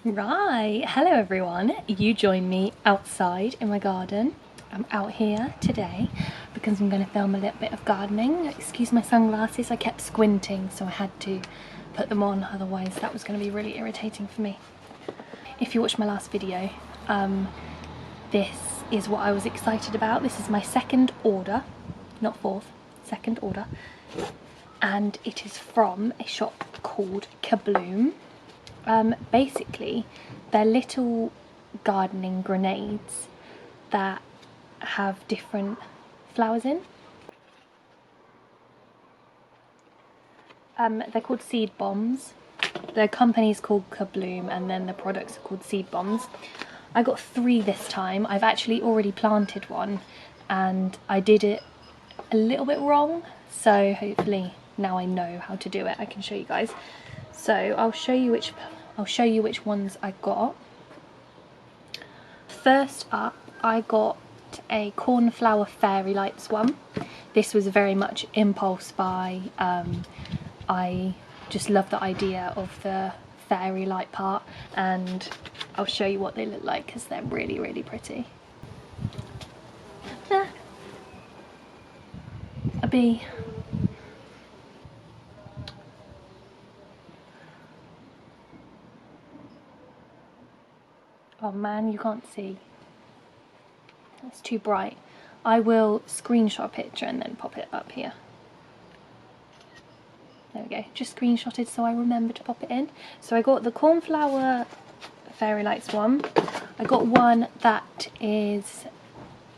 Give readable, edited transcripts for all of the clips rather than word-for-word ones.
Right, hello everyone. You join me outside in my garden. I'm out here today because I'm going to film a little bit of gardening. Excuse my sunglasses, I kept squinting so I had to put them on, otherwise that was going to be really irritating for me. If you watched my last video, this is what I was excited about. This is my second order, not fourth, second order. And it is from a shop called Kabloom. Basically, they're little gardening grenades that have different flowers in. They're called seed bombs. The company's called Kabloom and then the products are called seed bombs. I got 3 this time. I've actually already planted one and I did it a little bit wrong, so hopefully now I know how to do it. I can show you guys. So I'll show you which ones I got. First up, I got a cornflower fairy lights one. This was very much impulse buy. I just love the idea of the fairy light part, and I'll show you what they look like because they're really, really pretty. A bee. Oh man, you can't see. It's too bright. I will screenshot a picture and then pop it up here. There we go, just screenshotted so I remember to pop it in. So I got the cornflower fairy lights one. I got one that is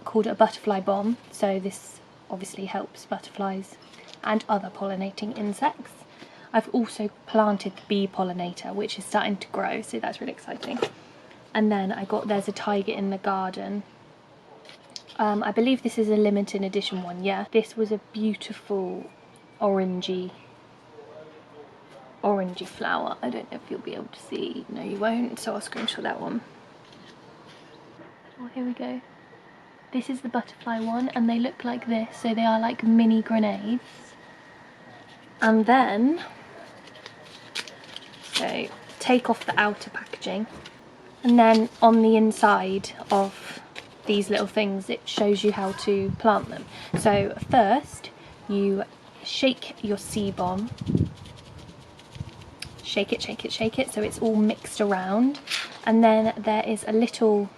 called a butterfly bomb. So this obviously helps butterflies and other pollinating insects. I've also planted the bee pollinator, which is starting to grow, so that's really exciting. And then there's a tiger in the garden. I believe this is a limited edition one, yeah. This was a beautiful orangey flower. I don't know if you'll be able to see. No, you won't, so I'll screenshot that one. Oh, here we go. This is the butterfly one, and they look like this, so they are like mini grenades. And then, so take off the outer packaging, and then on the inside of these little things it shows you how to plant them. So first you shake your seed bomb, shake it so it's all mixed around, and then there is a little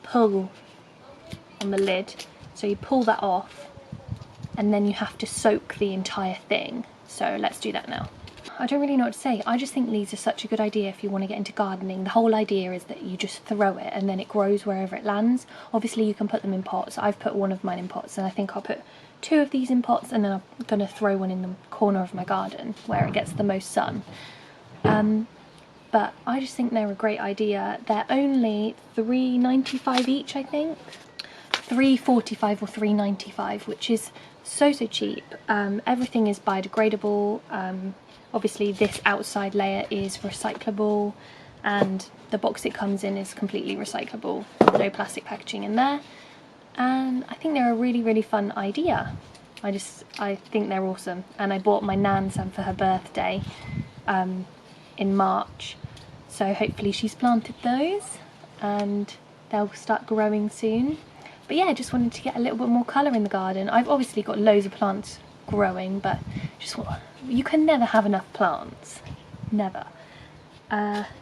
pull on the lid, so you pull that off and then you have to soak the entire thing. So let's do that now. I don't really know what to say. I just think these are such a good idea if you want to get into gardening. The whole idea is that you just throw it and then it grows wherever it lands. Obviously you can put them in pots. I've put one of mine in pots, and I think I'll put 2 of these in pots, and then I'm going to throw one in the corner of my garden where it gets the most sun. But I just think they're a great idea. They're only $3.95 each, I think. $3.45 or $3.95, which is so cheap. Everything is biodegradable. Obviously this outside layer is recyclable, and the box it comes in is completely recyclable. No plastic packaging in there. And I think they're a really fun idea. I think they're awesome. And I bought my nan some for her birthday in March. So hopefully she's planted those and they'll start growing soon. But yeah, I just wanted to get a little bit more colour in the garden. I've obviously got loads of plants growing, but you can never have enough plants. Never.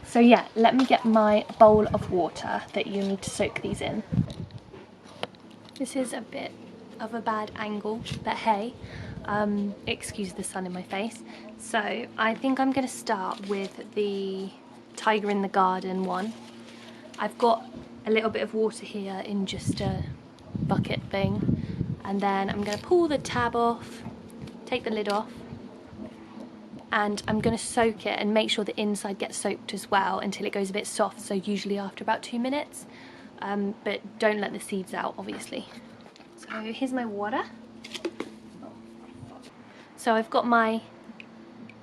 So yeah, let me get my bowl of water that you need to soak these in. This is a bit of a bad angle, but hey, excuse the sun in my face. So I think I'm going to start with the tiger in the garden one. I've got a little bit of water here in just a bucket thing, and then I'm going to pull the tab off, take the lid off, and I'm going to soak it and make sure the inside gets soaked as well until it goes a bit soft, so usually after about 2 minutes. But don't let the seeds out, obviously. So here's my water. So I've got my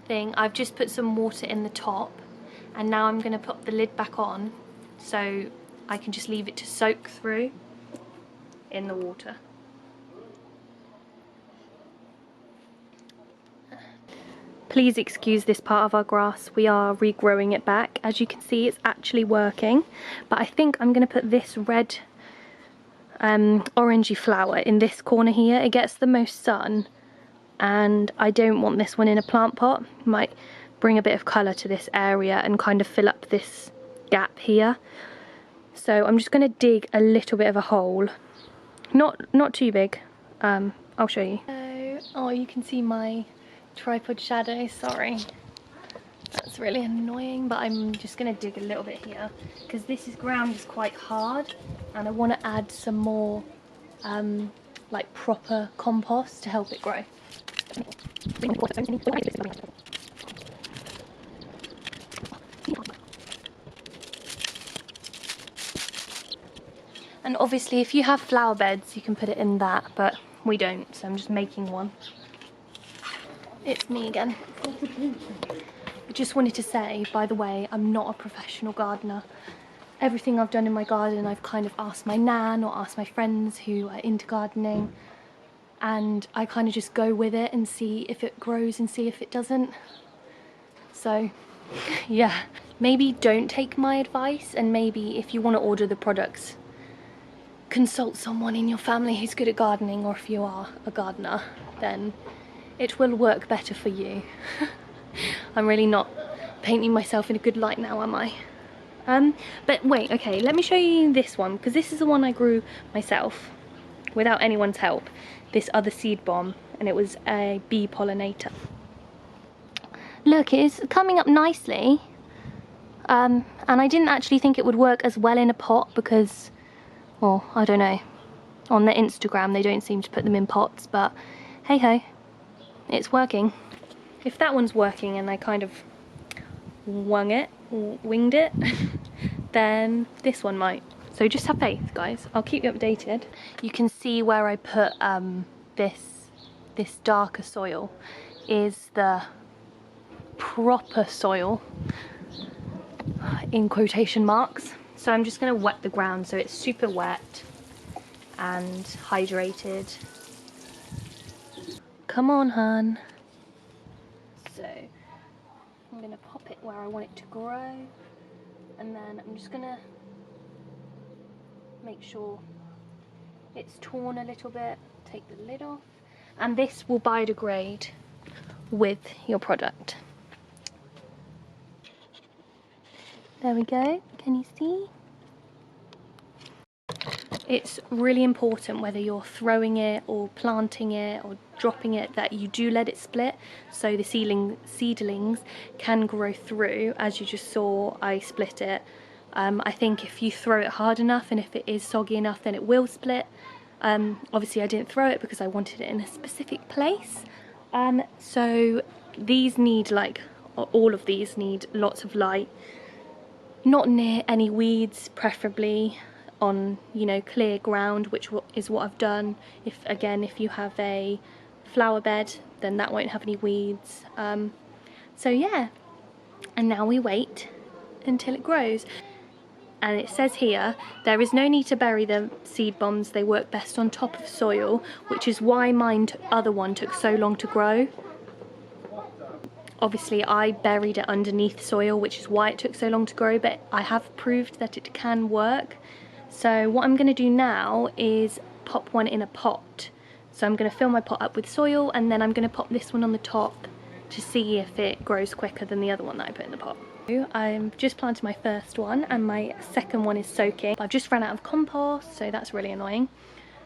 thing. I've just put some water in the top, and now I'm going to put the lid back on so I can just leave it to soak through in the water. Please excuse this part of our grass. We are regrowing it back. As you can see, it's actually working. But I think I'm going to put this red orangey flower in this corner here. It gets the most sun, and I don't want this one in a plant pot. Might bring a bit of colour to this area and kind of fill up this gap here. So I'm just going to dig a little bit of a hole. Not too big. I'll show you. Oh, you can see my tripod shadow. Sorry, that's really annoying, but I'm just going to dig a little bit here because this ground is quite hard, and I want to add some more like proper compost to help it grow. And obviously if you have flower beds you can put it in that, but we don't, so I'm just making one. It's me again. I just wanted to say, by the way, I'm not a professional gardener. Everything I've done in my garden I've kind of asked my nan or asked my friends who are into gardening, and I kind of just go with it and see if it grows and see if it doesn't. So yeah, maybe don't take my advice, and maybe if you want to order the products, consult someone in your family who's good at gardening, or if you are a gardener, then it will work better for you. I'm really not painting myself in a good light now, am I? But wait, okay, let me show you this one, because this is the one I grew myself without anyone's help. This other seed bomb, and it was a bee pollinator. Look, it is coming up nicely. And I didn't actually think it would work as well in a pot because, well, I don't know. On their Instagram they don't seem to put them in pots, but hey ho, it's working. If that one's working and I kind of winged it, then this one might. So just have faith, guys. I'll keep you updated. You can see where I put this darker soil is the proper soil, in quotation marks. So I'm just going to wet the ground so it's super wet and hydrated. Come on, hun. So I'm going to pop it where I want it to grow, and then I'm just going to make sure it's torn a little bit, take the lid off, and this will biodegrade with your product. There we go, can you see? It's really important, whether you're throwing it or planting it or dropping it, that you do let it split so the seedlings can grow through. As you just saw, I split it. I think if you throw it hard enough and if it is soggy enough, then it will split. Obviously I didn't throw it because I wanted it in a specific place. So these need, like, all of these need lots of light. Not near any weeds, preferably on, you know, clear ground, which is what I've done. If you have a flower bed, then that won't have any weeds. So yeah, and now we wait until it grows. And it says here, there is no need to bury the seed bombs, they work best on top of soil, which is why mine other one took so long to grow. Obviously I buried it underneath soil, which is why it took so long to grow, but I have proved that it can work. So what I'm going to do now is pop one in a pot. So I'm going to fill my pot up with soil, and then I'm going to pop this one on the top to see if it grows quicker than the other one that I put in the pot. I've just planted my first one and my second one is soaking. I've just run out of compost, so that's really annoying.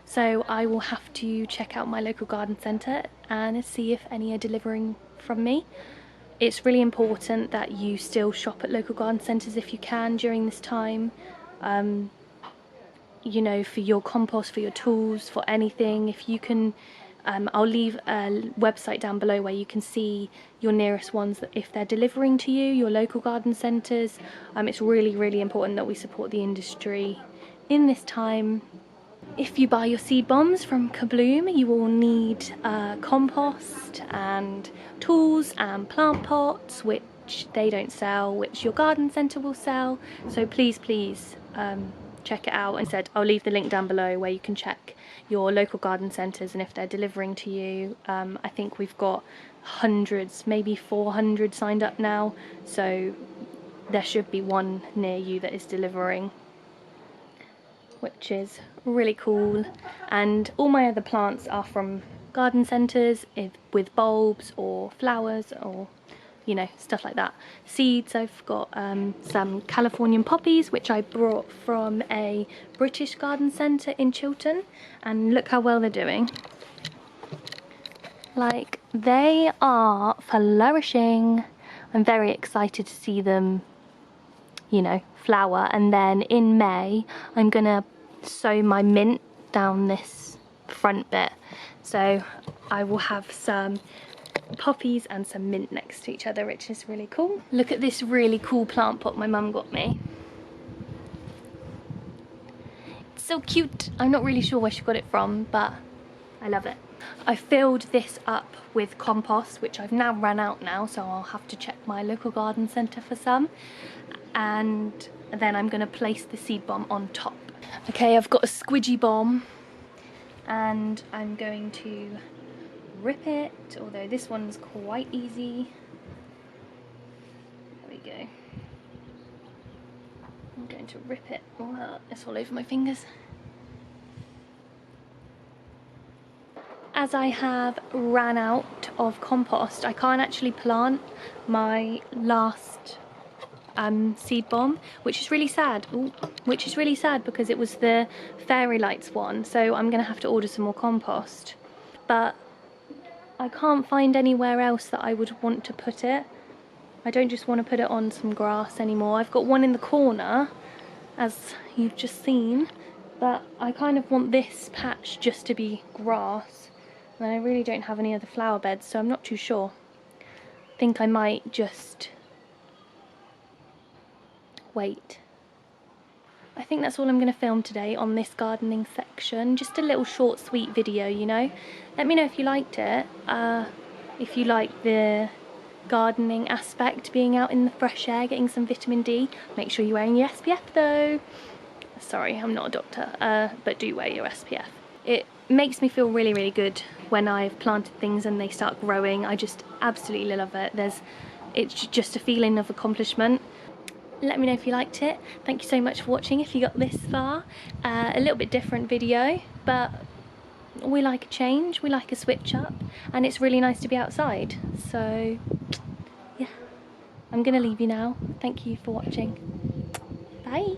So I will have to check out my local garden centre and see if any are delivering from me. It's really important that you still shop at local garden centres if you can during this time. You know, for your compost, for your tools, for anything. If you can, I'll leave a website down below where you can see your nearest ones, that if they're delivering to you, your local garden centres. It's really, really important that we support the industry in this time. If you buy your seed bombs from Kabloom, you will need compost and tools and plant pots, which they don't sell, which your garden centre will sell. So please, please, check it out, and said I'll leave the link down below where you can check your local garden centres and if they're delivering to you. I think we've got hundreds, maybe 400 signed up now, so there should be one near you that is delivering, which is really cool. And all my other plants are from garden centres with bulbs or flowers or, you know, stuff like that. Seeds, I've got some Californian poppies, which I brought from a British garden centre in Chiltern, and look how well they're doing. Like, they are flourishing. I'm very excited to see them, you know, flower. And then in May I'm gonna sow my mint down this front bit, so I will have some poppies and some mint next to each other, which is really cool. Look at this really cool plant pot my mum got me. It's so cute. I'm not really sure where she got it from, but I love it. I filled this up with compost, which I've now run out now, so I'll have to check my local garden centre for some, and then I'm going to place the seed bomb on top. Okay, I've got a squidgy bomb and I'm going to rip it, although this one's quite easy. There we go. I'm going to rip it. Oh, it's all over my fingers. As I have ran out of compost, I can't actually plant my last seed bomb, which is really sad. Ooh, which is really sad because it was the Fairy Lights one, so I'm gonna have to order some more compost. But I can't find anywhere else that I would want to put it. I don't just want to put it on some grass anymore. I've got one in the corner, as you've just seen, but I kind of want this patch just to be grass. And I really don't have any other flower beds, so I'm not too sure. I think I might just wait. I think that's all I'm going to film today on this gardening section. Just a little short, sweet video, you know. Let me know if you liked it. If you like the gardening aspect, being out in the fresh air, getting some vitamin D. Make sure you're wearing your SPF though. Sorry, I'm not a doctor, but do wear your SPF. It makes me feel really, really good when I've planted things and they start growing. I just absolutely love it. It's just a feeling of accomplishment. Let me know if you liked it. Thank you so much for watching if you got this far. A little bit different video, but we like a change, we like a switch up, and it's really nice to be outside. So yeah, I'm gonna leave you now. Thank you for watching. Bye.